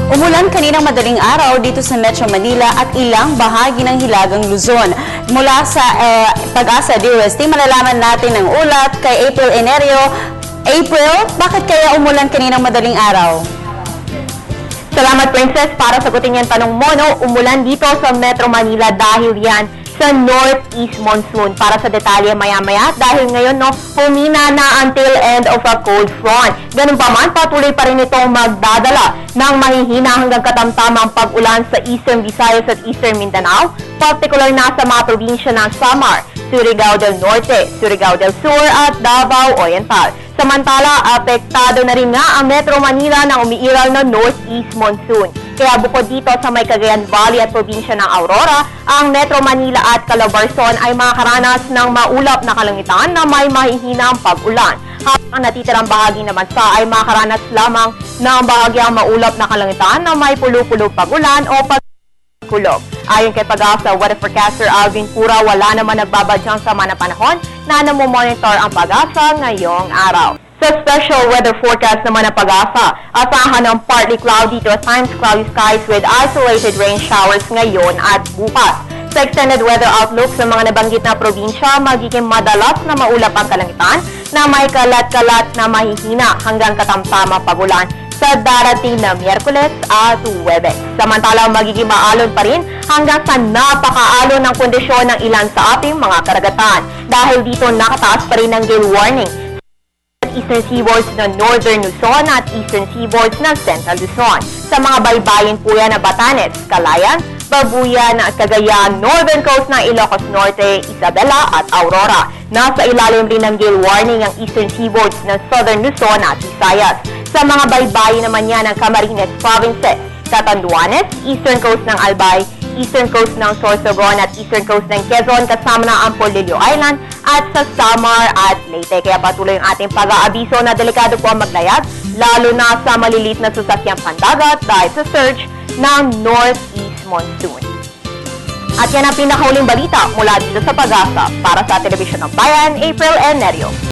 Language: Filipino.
Umulan kaninang madaling araw dito sa Metro Manila at ilang bahagi ng Hilagang Luzon. Mula sa Pag-asa DOST, malalaman natin ang ulat kay April Enerio. April, bakit kaya umulan kaninang madaling araw? Salamat, Princess. Para sagutin yan tanong mo, umulan dito sa Metro Manila dahil yan sa northeast monsoon. Para sa detalye maya-maya, dahil ngayon humina na until end of a cold front. Ganun pa man, patuloy pa rin itong magdadala ng mahihina hanggang katamtamang pag-ulan sa Eastern Visayas at Eastern Mindanao, particular na sa mga probinsya ng Samar, Surigao del Norte, Surigao del Sur at Davao Oriental. Samantala, apektado na rin nga ang Metro Manila ng umiiral na northeast monsoon. Kaya bukod dito sa may Cagayan Valley at probinsya ng Aurora, ang Metro Manila at Calabarzon ay makakaranas ng maulap na kalangitan na may mahihinang pag-ulan. Habang ang natitirang bahagi naman ay makakaranas lamang ng bahagyang maulap na kalangitan na may pulo-pulo pag-ulan o pag-kulog. Ayon kay Pag-asa Weather Forecaster Alvin Pura, wala naman nagbabadyang sama na panahon na namomonitor ang Pag-asa ngayong araw. Sa special weather forecast naman ng Pag-asa, asahan ng partly cloudy to at times cloudy skies with isolated rain showers ngayon at bukas. Sa extended weather outlook sa mga nabanggit na probinsya, magiging madalas na maulap ang kalangitan na may kalat-kalat na mahihina hanggang katamtamang pag-ulan sa darating na Miyerkules at Huwebes. Samantala, magiging maalon pa rin hanggang sa napakaalon ng kondisyon ng ilan sa ating mga karagatan. Dahil dito nakataas pa rin ang gale warning Eastern Seaboards ng Northern Luzon at Eastern Seaboards ng Central Luzon. Sa mga baybayin po yan na Batanes, Calayan, Babuyan at Cagayan, Northern Coast ng Ilocos Norte, Isabela at Aurora. Nasa ilalim rin ng gale warning ang Eastern Seaboards ng Southern Luzon at Visayas. Sa mga baybayin naman yan ng Camarines Provinces, Catanduanes, Eastern Coast ng Albay, Eastern Coast ng Sorsogon at Eastern Coast ng Quezon kasama na ang Polillo Island at sa Samar at Leyte. Kaya patuloy ang ating pag-aabiso na delikado po ang maglayag, lalo na sa maliliit na sasakyang pandagat dahil sa surge ng northeast monsoon. At yan ang pinakauling balita mula dito sa Pag-asa. Para sa Telebisyon ng Bayan, April Enerio.